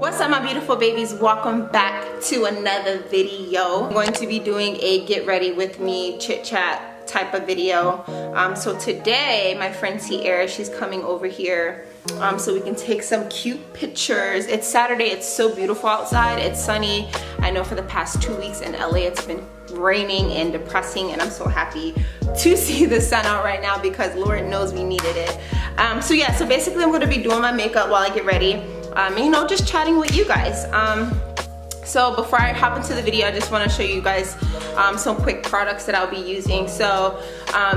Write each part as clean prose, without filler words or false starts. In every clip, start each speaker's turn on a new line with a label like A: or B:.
A: What's up, my beautiful babies? Welcome back to another video. I'm going to be doing a get ready with me chit chat type of video. So today my friend Sierra, she's coming over here so we can take some cute pictures. It's Saturday, it's so beautiful outside, it's sunny. I know for the past 2 weeks in LA it's been raining and depressing, and I'm so happy to see the sun out right now because Lord knows we needed it. So yeah, so basically I'm going to be doing my makeup while I get ready. You know, just chatting with you guys. So before I hop into the video, I just want to show you guys some quick products that I'll be using. So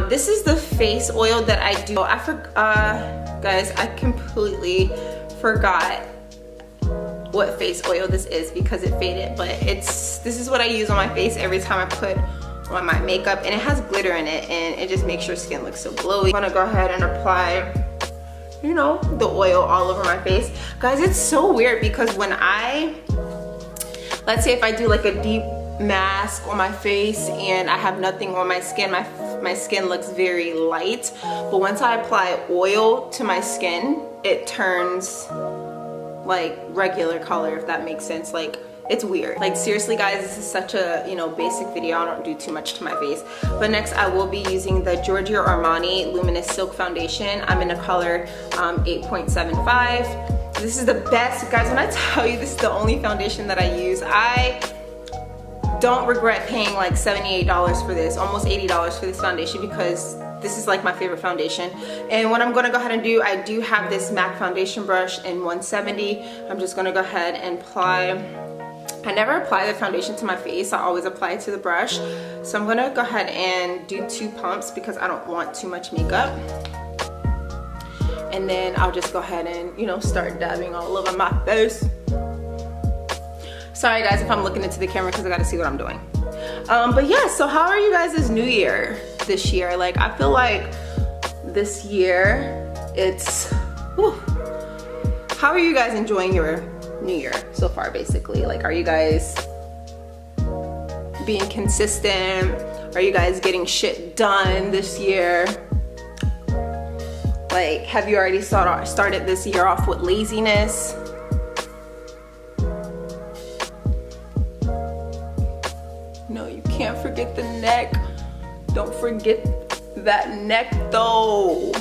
A: this is the face oil that I do. Guys, I completely forgot what face oil this is because it faded, but this is what I use on my face every time I put on my makeup, and it has glitter in it and it just makes your skin look so glowy. I'm gonna go ahead and apply, you know, the oil all over my face. Guys, it's so weird because when let's say if I do like a deep mask on my face and I have nothing on my skin, my skin looks very light. But once I apply oil to my skin, it turns like regular color, if that makes sense. Like, it's weird. Like, seriously guys, this is such a, you know, basic video. I don't do too much to my face. But next I will be using the Giorgio Armani Luminous Silk Foundation. I'm in a color 8.75. This is the best, guys. When I tell you this is the only foundation that I use, I don't regret paying like $78 for this, almost $80 for this foundation, because this is like my favorite foundation. And what I'm gonna go ahead and do, I do have this MAC foundation brush in 170. I'm just gonna go ahead and apply. I never apply the foundation to my face, I always apply it to the brush. So I'm gonna go ahead and do 2 pumps because I don't want too much makeup. And then I'll just go ahead and, you know, start dabbing all over my face. Sorry guys if I'm looking into the camera because I gotta see what I'm doing. But yeah, so how are you guys this new year this year? Like, I feel like this year it's, whew. How are you guys enjoying your new year so far, basically? Like, are you guys being consistent? Are you guys getting shit done this year? Like, have you already started this year off with laziness? No, you can't forget the neck. Don't forget that neck though.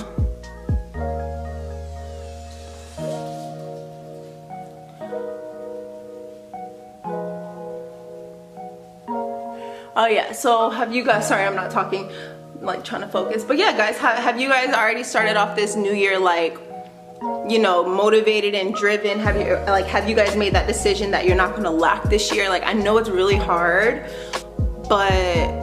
A: Oh yeah, so have you guys, sorry I'm not talking, I'm like trying to focus, but yeah guys, have you guys already started off this new year like, you know, motivated and driven? Have you guys made that decision that you're not gonna lack this year? Like, I know it's really hard, but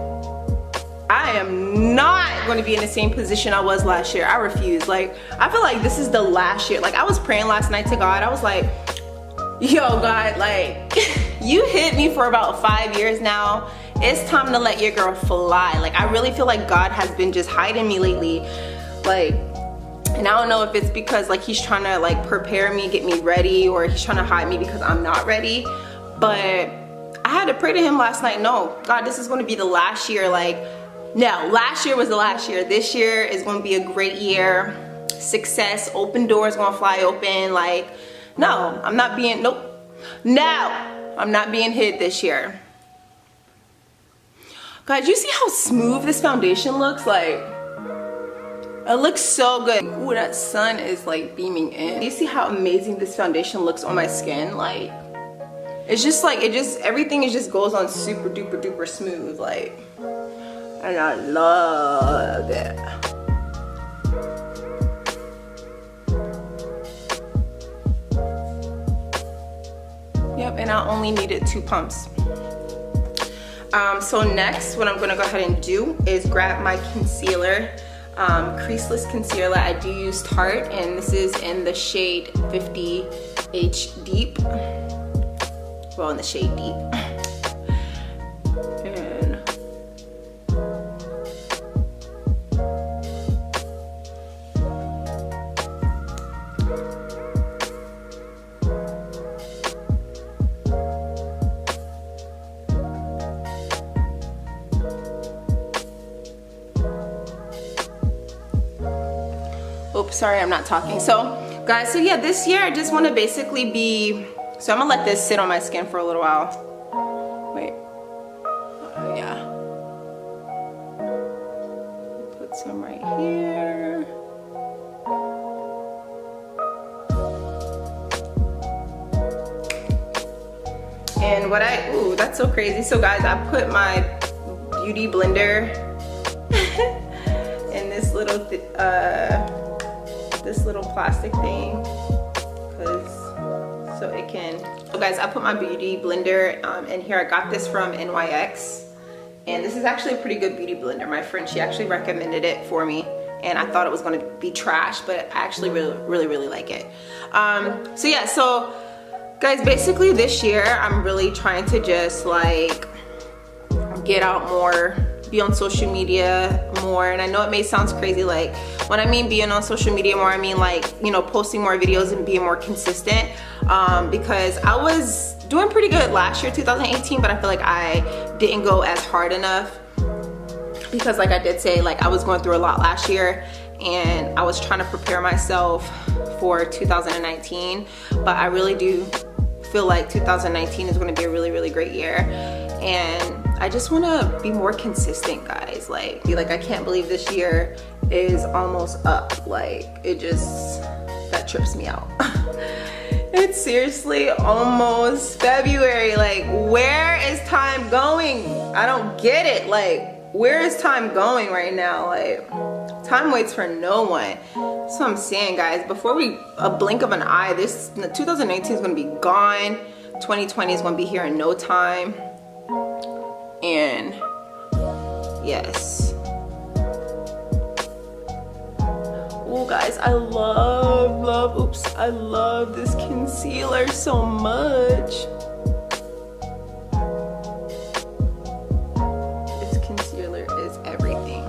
A: I am not going to be in the same position I was last year. I refuse. Like, I feel like this is the last year. Like, I was praying last night to God. I was like, yo God, like you hit me for about 5 years now. It's time to let your girl fly. Like, I really feel like God has been just hiding me lately. Like, and I don't know if it's because like he's trying to like prepare me, get me ready, or he's trying to hide me because I'm not ready. But I had to pray to him last night. No, God, this is going to be the last year. Like, no, last year was the last year. This year is going to be a great year. Success, open doors going to fly open. Like, no, I'm not being, nope. No, I'm not being hid this year. Guys, you see how smooth this foundation looks? Like, it looks so good. Ooh, that sun is like beaming in. You see how amazing this foundation looks on my skin? Like, it's just like, everything just goes on super duper duper smooth. Like, and I love it. Yep, and I only needed 2 pumps. So next, what I'm gonna go ahead and do is grab my concealer, creaseless concealer. I do use Tarte, and this is in the shade 50H Deep. Well, in the shade Deep. And oops, sorry, I'm not talking. So guys, so yeah, this year I just want to basically be So I'm gonna let this sit on my skin for a little while. Wait. Yeah. Put some right here. And what ooh, that's so crazy. So guys, I put my beauty blender in this little plastic thing, so it can. So guys, I put my beauty blender in here. I got this from NYX, and this is actually a pretty good beauty blender. My friend, she actually recommended it for me, and I thought it was going to be trash, but I actually really like it. So yeah, so guys, basically this year I'm really trying to just like get out more, be on social media more. And I know it may sound crazy, like when I mean being on social media more, I mean like, you know, posting more videos and being more consistent, because I was doing pretty good last year, 2018, but I feel like I didn't go as hard enough, because like I did say, like I was going through a lot last year and I was trying to prepare myself for 2019. But I really do feel like 2019 is going to be a really great year, and I just want to be more consistent, guys. Like I can't believe this year is almost up. Like that trips me out. It's seriously almost February. Like, where is time going? I don't get it. Like, where is time going right now? Like, time waits for no one. That's what I'm saying, guys. Before a blink of an eye, 2019 is going to be gone. 2020 is going to be here in no time. And yes. Oh guys, I love this concealer so much. This concealer is everything.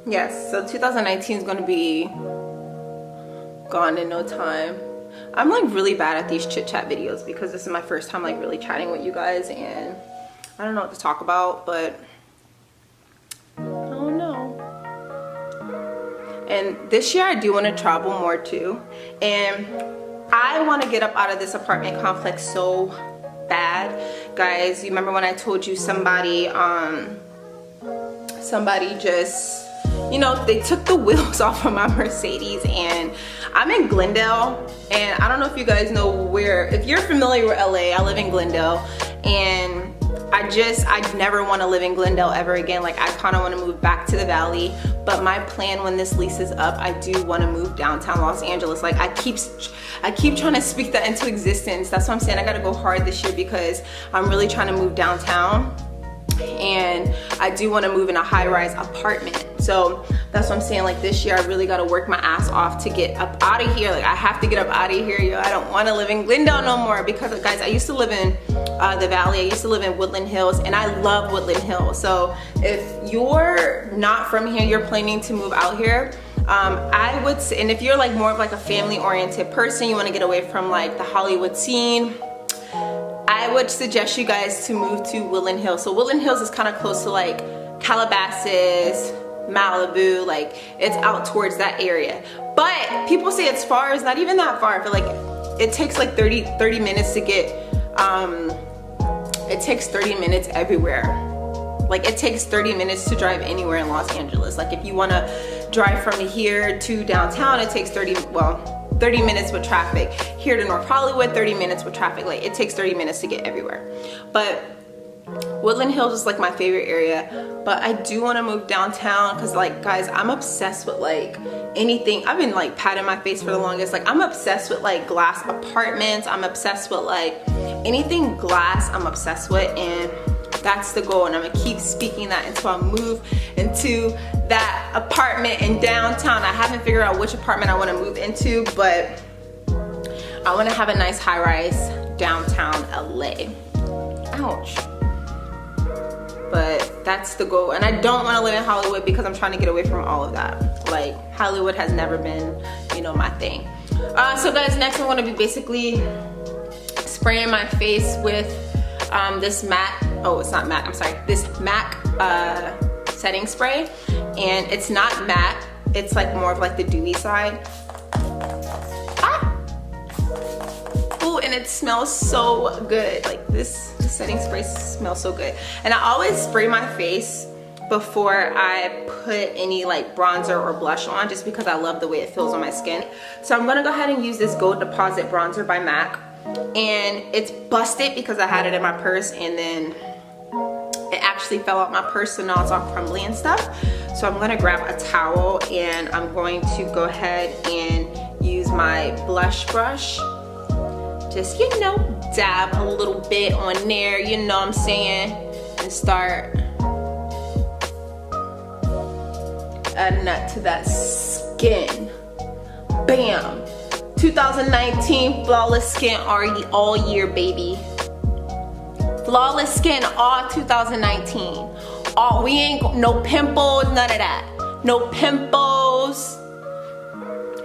A: Yes, so 2019 is going to be gone in no time. I'm like really bad at these chit chat videos because this is my first time like really chatting with you guys, and I don't know what to talk about, but I don't know. And this year I do want to travel more too, and I want to get up out of this apartment complex so bad. Guys, you remember when I told you somebody just, you know, they took the wheels off of my Mercedes, and I'm in Glendale, and I don't know if you guys know where, if you're familiar with LA, I live in Glendale, and I never want to live in Glendale ever again. Like, I kind of want to move back to the valley, but my plan when this lease is up, I do want to move downtown Los Angeles. Like, I keep trying to speak that into existence. That's what I'm saying. I got to go hard this year because I'm really trying to move downtown, and I do want to move in a high-rise apartment. So that's what I'm saying. Like, this year I really got to work my ass off to get up out of here. Like, I have to get up out of here, yo. I don't want to live in Glendale no more, because guys, I used to live in the valley. I used to live in Woodland Hills, and I love Woodland Hills. So if you're not from here, you're planning to move out here, I would say, and if you're like more of like a family oriented person, you want to get away from like the Hollywood scene, I would suggest you guys to move to Woodland Hills. So Woodland Hills is kind of close to like Calabasas, Malibu, like it's out towards that area. But people say it's far. It's not even that far. I feel like it takes like 30 minutes to get, it takes 30 minutes everywhere. Like, it takes 30 minutes to drive anywhere in Los Angeles. Like, if you want to drive from here to downtown, it takes 30 minutes with traffic. Here to North Hollywood, 30 minutes with traffic. Like, it takes 30 minutes to get everywhere. But Woodland Hills is like my favorite area, but I do want to move downtown because, like, guys, I'm obsessed with like anything. I've been like patting my face for the longest. Like, I'm obsessed with like glass apartments. I'm obsessed with like anything glass. I'm obsessed with, and that's the goal. And I'm gonna keep speaking that until I move into that apartment in downtown. I haven't figured out which apartment I want to move into, but I want to have a nice high-rise downtown LA. Ouch. But that's the goal. And I don't want to live in Hollywood because I'm trying to get away from all of that. Like, Hollywood has never been, you know, my thing. So guys, next I'm gonna be basically spraying my face with this matte, oh, it's not matte, I'm sorry, this MAC setting spray. And it's not matte, it's like more of like the dewy side. Ooh, and it smells so good. Like this setting spray smells so good. And I always spray my face before I put any like bronzer or blush on, just because I love the way it feels on my skin. So I'm gonna go ahead and use this Gold Deposit bronzer by MAC. And it's busted because I had it in my purse, and then it actually fell out my purse, so now it's all crumbly and stuff. So I'm gonna grab a towel and I'm going to go ahead and use my blush brush. Just, you know, dab a little bit on there, you know what I'm saying? And start adding that to that skin. Bam! 2019 flawless skin all year, baby. Flawless skin all 2019. All, we ain't, no pimples, none of that. No pimples,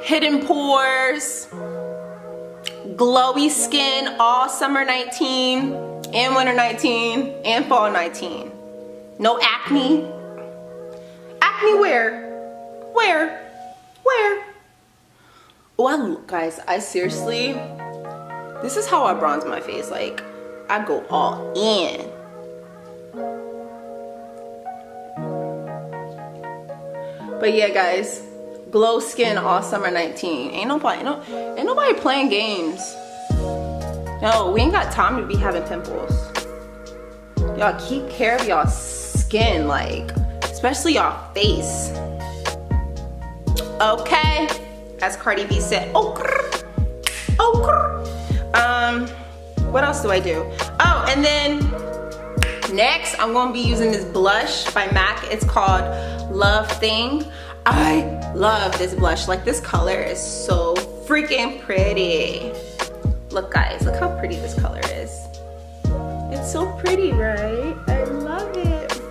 A: hidden pores, glowy skin all summer 19 and winter 19 and fall 19. No acne. Acne where? Where? Where? Oh, guys, I seriously, this is how I bronze my face. Like, I go all in. But yeah, guys, glow skin all summer 19. Ain't nobody playing games. No, we ain't got time to be having pimples. Y'all keep care of y'all skin, like, especially y'all face. Okay, as Cardi B said, oh, grr, oh, grr. What else do I do? Oh, and then next I'm gonna be using this blush by MAC. It's called Love Thing. I love this blush. Like, this color is so freaking pretty. Look, guys, look how pretty this color is. It's so pretty, right? I love it.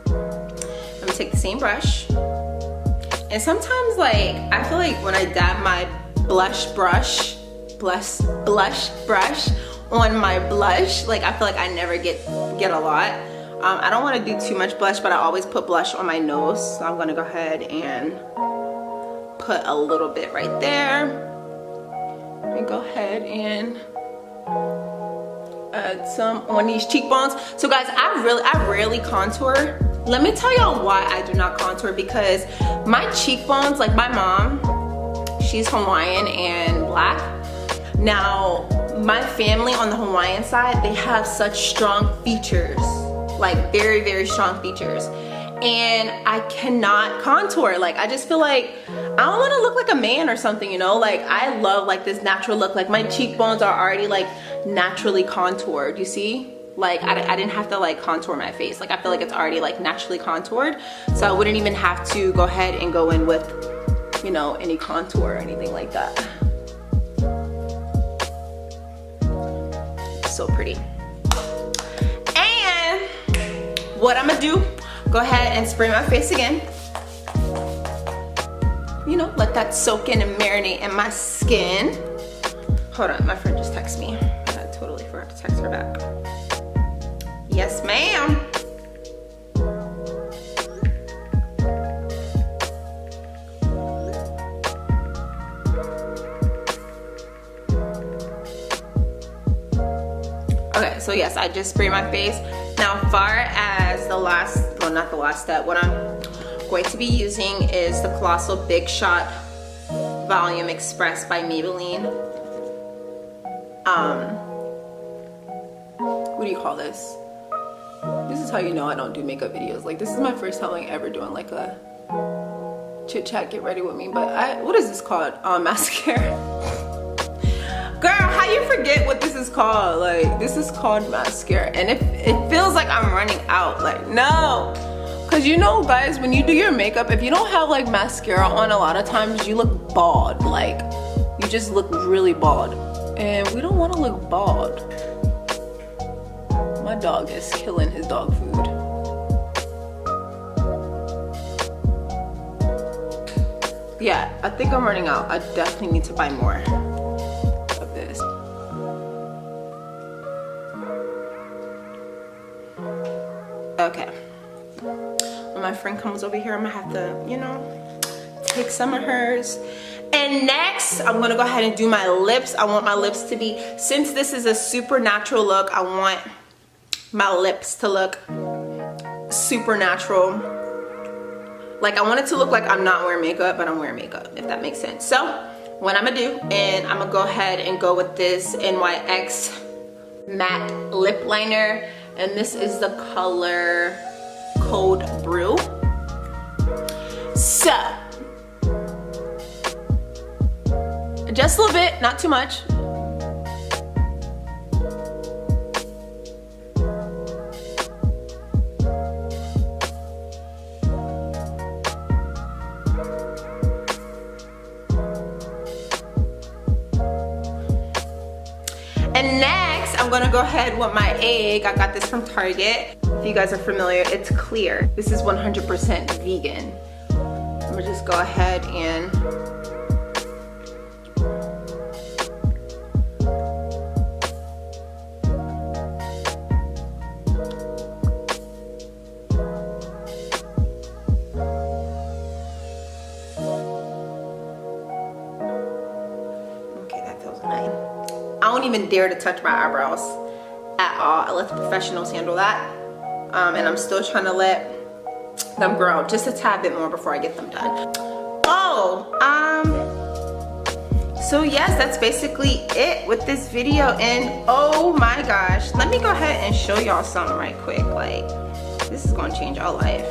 A: I'm gonna take the same brush. And sometimes, like, I feel like when I dab my blush brush on my blush, like, I feel like I never get a lot. I don't want to do too much blush, but I always put blush on my nose. So I'm gonna go ahead and put a little bit right there. And go ahead and add some on these cheekbones. So guys, I rarely contour. Let me tell y'all why I do not contour, because my cheekbones, like my mom, she's Hawaiian and black. Now, my family on the Hawaiian side, they have such strong features, like very, very strong features. And I cannot contour. Like, I just feel like I don't want to look like a man or something, you know? Like, I love like this natural look. Like, my cheekbones are already like naturally contoured, you see? Like, I didn't have to like contour my face. Like, I feel like it's already like naturally contoured. So I wouldn't even have to go ahead and go in with, you know, any contour or anything like that. So pretty. And what I'm gonna do, go ahead and spray my face again. You know, let that soak in and marinate in my skin. Hold on, my friend just texted me. I totally forgot to text her back. Yes, ma'am. Okay, so yes, I just sprayed my face. Now, far as the last, well, not the last step, what I'm going to be using is the Colossal Big Shot Volume Express by Maybelline. What do you call this? This is how you know I don't do makeup videos. Like, this is my first time like ever doing like a chit chat, get ready with me. But what is this called? Mascara. Girl, how you forget what this is called? Like, this is called mascara. And it feels like I'm running out. Like, no. Because you know, guys, when you do your makeup, if you don't have like mascara on, a lot of times you look bald. Like, you just look really bald. And we don't want to look bald. My dog is killing his dog food. yeah, I think I'm running out. I definitely need to buy more of this. Okay. When my friend comes over here, I'm gonna have to, you know, take some of hers. And next, I'm gonna go ahead and do my lips. I want my lips to be, since this is a super natural look, I want my lips to look super natural. Like, I want it to look like I'm not wearing makeup, but I'm wearing makeup, if that makes sense. So, what I'm gonna do, and I'm gonna go ahead and go with this NYX matte lip liner. And this is the color Cold Brew. So, just a little bit, not too much. And next, I'm gonna go ahead with my egg. I got this from Target. If you guys are familiar, it's clear. This is 100% vegan. I'm gonna just go ahead and I don't even dare to touch my eyebrows at all. I let the professionals handle that. And I'm still trying to let them grow just a tad bit more before I get them done. Oh, so yes, that's basically it with this video. And oh my gosh, let me go ahead and show y'all something right quick. Like, this is gonna change our life.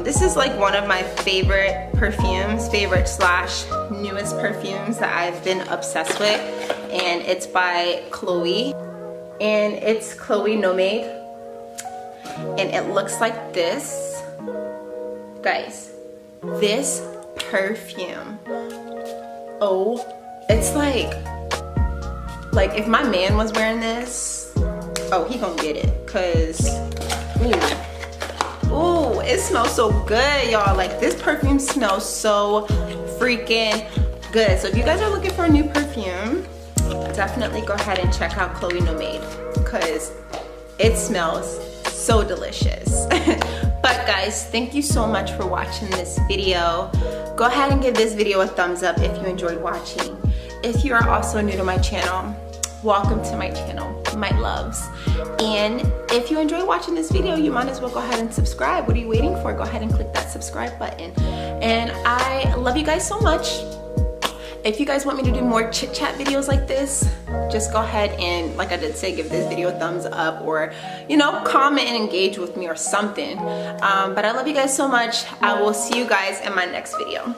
A: This is like one of my favorite perfumes, / newest perfumes that I've been obsessed with, and it's by Chloe, and it's Chloe Nomade, and it looks like this. Guys, this perfume, oh, it's like if my man was wearing this, oh, he gonna get it, cause ooh, it smells so good, y'all. Like, this perfume smells so freaking good. So if you guys are looking for a new perfume, definitely go ahead and check out Chloe Nomade, because it smells so delicious. But guys, thank you so much for watching this video. Go ahead and give this video a thumbs up if you enjoyed watching. If you are also new to my channel, welcome to my channel, my loves. And if you enjoy watching this video, you might as well go ahead and subscribe. What are you waiting for? Go ahead and click that subscribe button. And I love you guys so much. If you guys want me to do more chit chat videos like this, just go ahead and, like I did say, give this video a thumbs up, or, you know, comment and engage with me or something. But I love you guys so much. I will see you guys in my next video.